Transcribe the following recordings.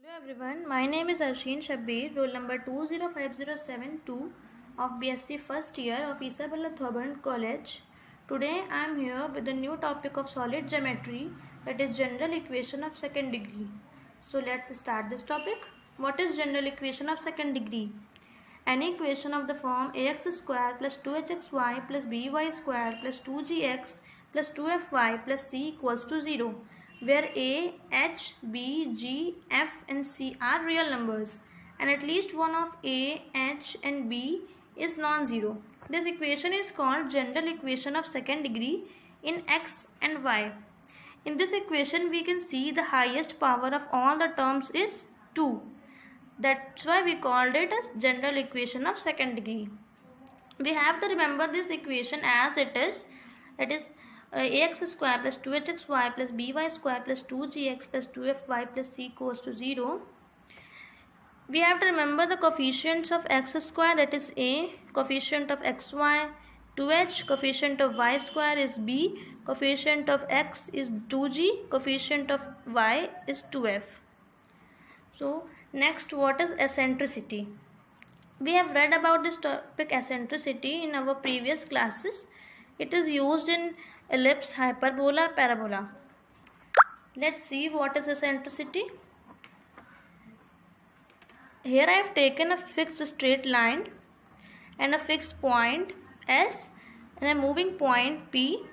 Hello everyone, my name is Arshin Shabbir, roll number 205072 of BSc first year of Isabella Thoburn College. Today I am here with a new topic of solid geometry, that is general equation of second degree. So let's start this topic. What is general equation of second degree? Any equation of the form ax square plus 2hxy plus by square plus 2gx plus 2fy plus c equals to 0, where a, h, b, g, f and c are real numbers and at least one of a, h and b is non-zero. This equation is called general equation of second degree in x and y. In this equation we can see the highest power of all the terms is 2. That's why we called it as general equation of second degree. We have to remember this equation as it is, that is ax square plus 2hxy plus by square plus 2gx plus 2fy plus c equals to 0. We have to remember the coefficients of x square, that is a, coefficient of xy 2h, coefficient of y square is b, coefficient of x is 2g, coefficient of y is 2f. So next, what is eccentricity? We have read about this topic eccentricity in our previous classes. It is used in ellipse, hyperbola, parabola. Let's see what is eccentricity. Here I have taken a fixed straight line and a fixed point S and a moving point P,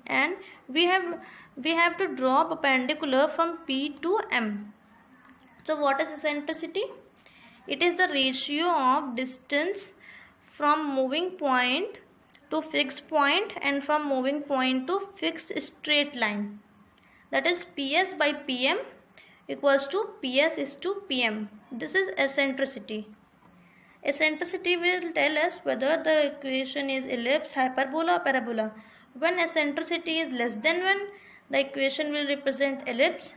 and we have to draw perpendicular from P to M. So what is eccentricity? It is the ratio of distance from moving point to fixed point and from moving point to fixed straight line. That is PS by PM equals to PS is to PM. This is eccentricity. Eccentricity will tell us whether the equation is ellipse, hyperbola or parabola. When eccentricity is less than 1, the equation will represent ellipse.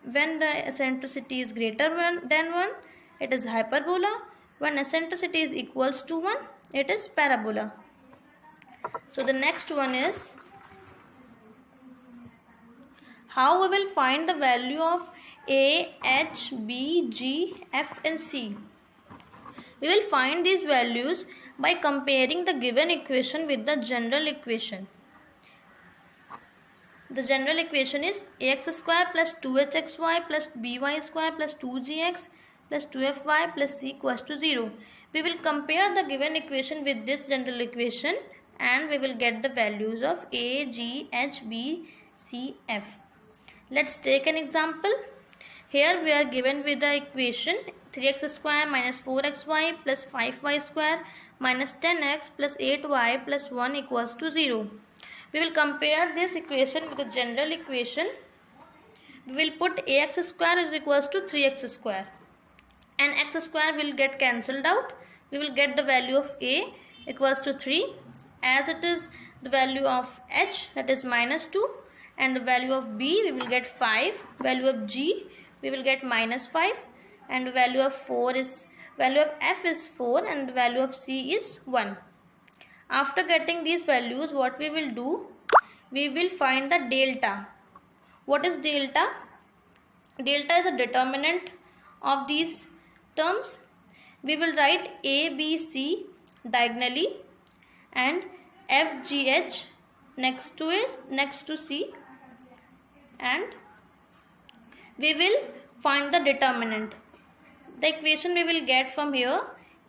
When the eccentricity is greater than 1, it is hyperbola. When eccentricity is equals to 1, it is parabola. So the next one is how we will find the value of a, h, b, g, f and c. We will find these values by comparing the given equation with the general equation. The general equation is ax square plus 2hxy plus by square plus 2gx plus 2fy plus c equals to 0. We will compare the given equation with this general equation and we will get the values of a, g, h, b, c, f. Let's take an example. Here we are given with the equation 3x square minus 4xy plus 5y square minus 10x plus 8y plus 1 equals to 0. We will compare this equation with the general equation. We will put ax square is equals to 3x square and x square will get cancelled out. We will get the value of a equals to 3, as it is the value of h, that is minus 2, and the value of b we will get 5, value of g we will get minus 5, and the value of f is 4 and the value of c is 1. After getting these values, what we will do? We will find the delta. What is delta? Delta is a determinant of these terms. We will write a, b, c diagonally and f, g, h next to c, and we will find the determinant. The equation we will get from here,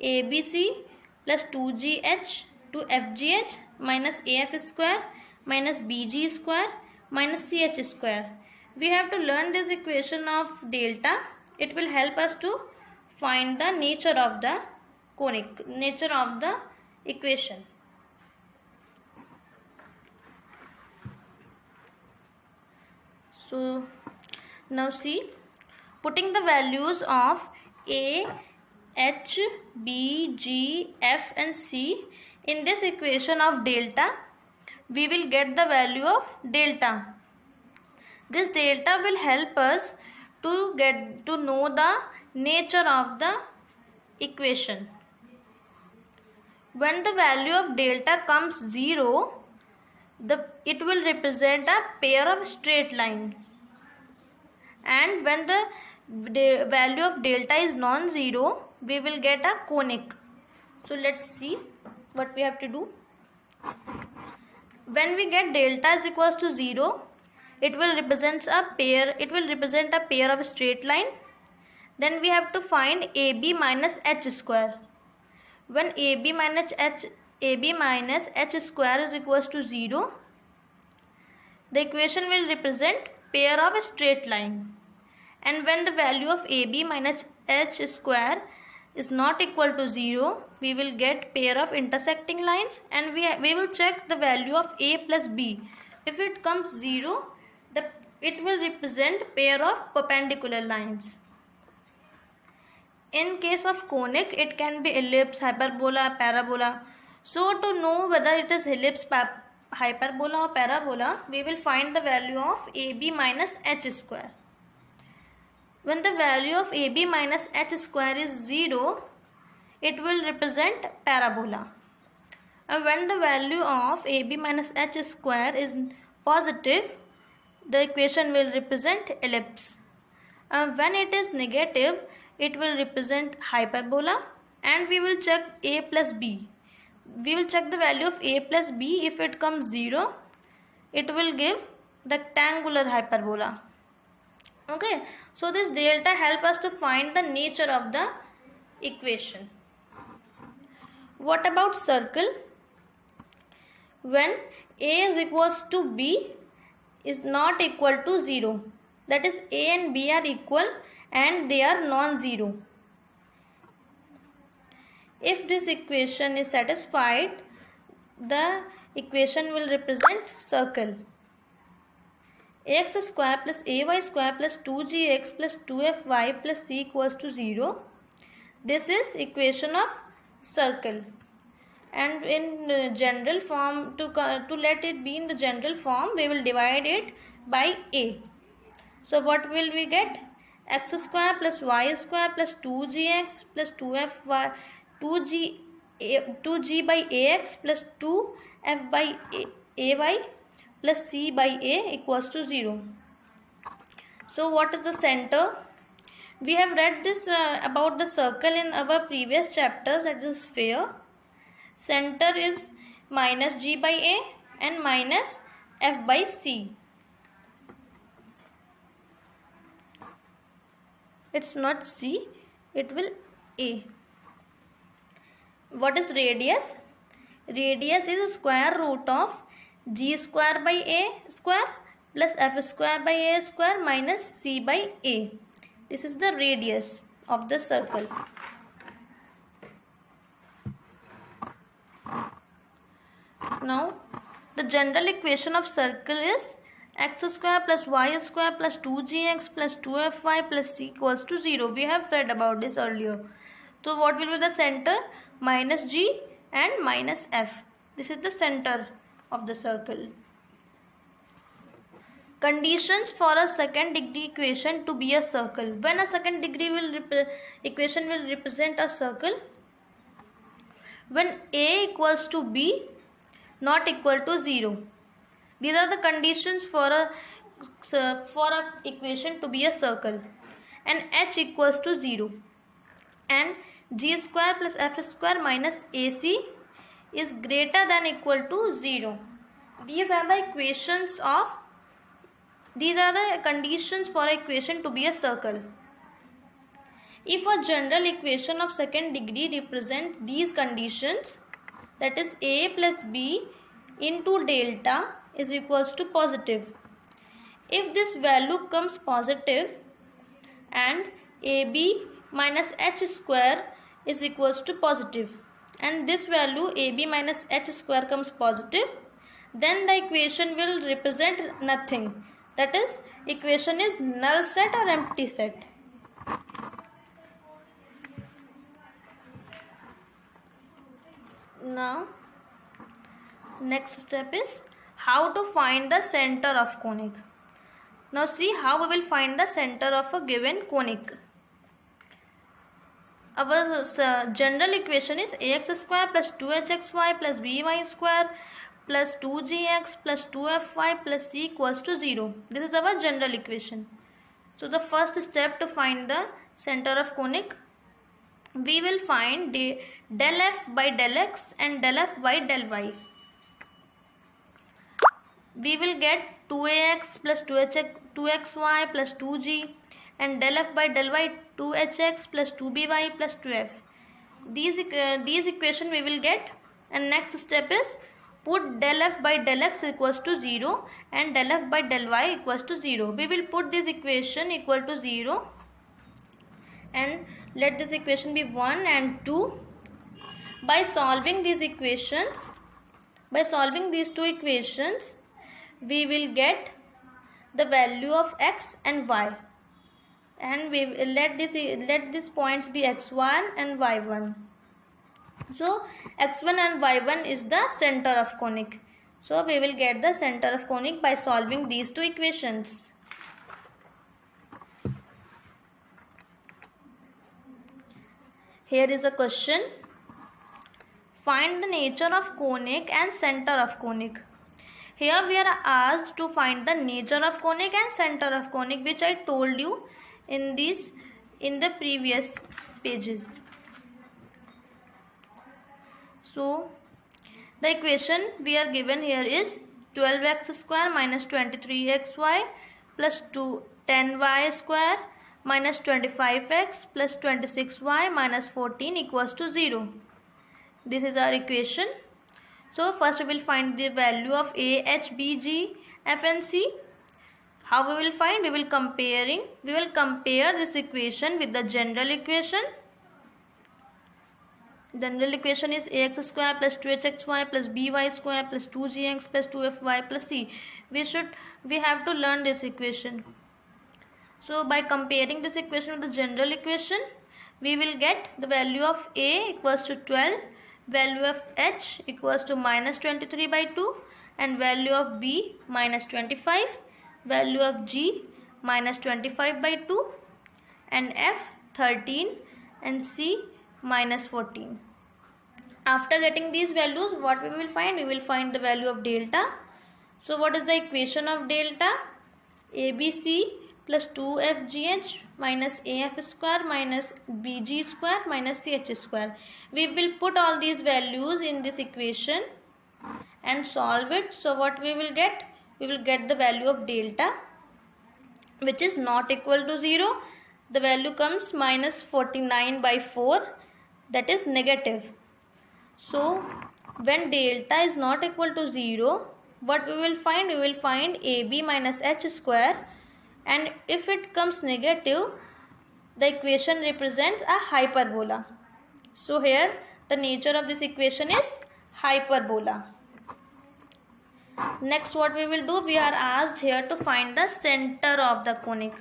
abc plus 2gh to fgh minus af square minus bg square minus ch square. We have to learn this equation of delta. It will help us to find the nature of the conic, nature of the equation. So now see, putting the values of a, h, b, g, f and c in this equation of delta, we will get the value of delta. This delta will help us to know the nature of the equation. When the value of delta comes 0, it will represent a pair of straight line, and when the the value of delta is non-zero, we will get a conic. So let's see what we have to do. When we get delta is equals to 0, it will represent a pair of straight line. Then we have to find AB minus H square. When AB minus H square is equals to 0, the equation will represent pair of a straight line. And when the value of AB minus H square is not equal to 0, we will get pair of intersecting lines, and we will check the value of A plus B. If it comes 0, it will represent pair of perpendicular lines. In case of conic, it can be ellipse, hyperbola, parabola. So to know whether it is ellipse, hyperbola or parabola, we will find the value of AB minus H square. When the value of AB minus H square is 0, it will represent parabola. And when the value of AB minus H square is positive, the equation will represent ellipse. And when it is negative, it will represent hyperbola, and we will check A plus B. We will check the value of A plus B. If it comes 0, it will give rectangular hyperbola. Okay, so this delta help us to find the nature of the equation. What about circle? When A is equals to B is not equal to 0, that is A and B are equal and they are non-zero. If this equation is satisfied, the equation will represent circle. Ax square plus ay square plus 2gx plus 2fy plus c equals to 0. This is equation of circle. And in general form, to let it be in the general form, we will divide it by a. So what will we get? X square plus y square plus 2gx plus 2fy 2g by ax plus 2f by ay plus c by a equals to 0. So what is the center? We have read this about the circle in our previous chapters, that is sphere. Center is minus g by a and minus f by c. It's not c, it will a. What is radius? Radius is square root of g square by a square plus f square by a square minus c by a. This is the radius of the circle. Now, the general equation of circle is x square plus y square plus 2gx plus 2fy plus c equals to 0. We have read about this earlier. So, what will be the center? Minus g and minus f. This is the center of the circle. Conditions for a second degree equation to be a circle. When a second degree equation will represent a circle? When a equals to b not equal to 0. These are the conditions for a equation to be a circle. And h equals to 0. And g square plus f square minus ac is greater than equal to 0. These are the conditions for an equation to be a circle. If a general equation of second degree represent these conditions, that is a plus b into delta is equals to positive. If this value comes positive and ab minus h square is equals to positive, and this value ab minus h square comes positive, then the equation will represent nothing. That is, equation is null set or empty set. Now, next step is how to find the center of conic. Now see how we will find the center of a given conic. Our general equation is ax square plus 2hxy plus by square plus 2gx plus 2fy plus c equals to 0. This is our general equation. So the first step to find the center of conic, we will find del f by del x and del f by del y. We will get 2ax plus 2xy plus 2g and del f by del y 2hx plus 2by plus 2f. These equation we will get, and next step is put del f by del x equals to 0 and del f by del y equals to 0. We will put this equation equal to 0 and let this equation be 1 and 2. By solving these equations, by solving these two equations, we will get the value of x and y, and we will let these points be x1 and y1. So x1 and y1 is the center of conic. So we will get the center of conic by solving these two equations. Here is a question. Find the nature of conic and center of conic. Here we are asked to find the nature of conic and center of conic, which I told you in the previous pages. So the equation we are given here is 12x square minus 23xy plus 10y square minus 25x plus 26y minus 14 equals to 0. This is our equation. So first we will find the value of a, h, b, g, f and c. How we will find? We will compare this equation with the general equation. General equation is ax square plus 2hxy plus by square plus 2gx plus 2fy plus c. We have to learn this equation. So by comparing this equation with the general equation, we will get the value of a equals to 12, value of h equals to minus 23 by 2, and value of b minus 25, value of g minus 25 by 2, and f 13 and c minus 14. After getting these values, what we will find? We will find the value of delta. So what is the equation of delta? ABC plus 2fgh minus af square minus bg square minus ch square. We will put all these values in this equation and solve it. So what we will get? We will get the value of delta, which is not equal to 0. The value comes minus 49 by 4, that is negative. So when delta is not equal to 0, what we will find? We will find ab minus h square, and if it comes negative, the equation represents a hyperbola. So here the nature of this equation is hyperbola. Next what we will do? We are asked here to find the center of the conic.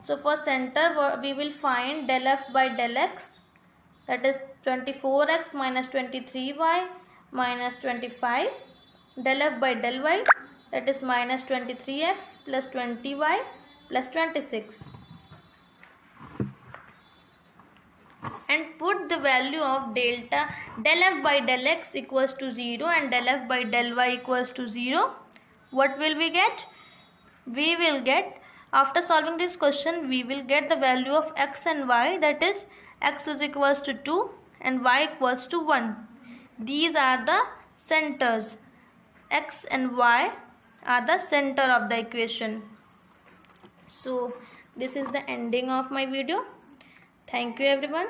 So for center we will find del f by del x, that is 24x minus 23y minus 25, del f by del y, that is minus 23x plus 20y plus 26, and put the value of del f by del x equals to 0 and del f by del y equals to 0. What will we get? We will get, after solving this question, we will get the value of x and y, that is x is equals to 2 and y equals to 1. These are the centers. X and y are the center of the equation. So this is the ending of my video. Thank you everyone.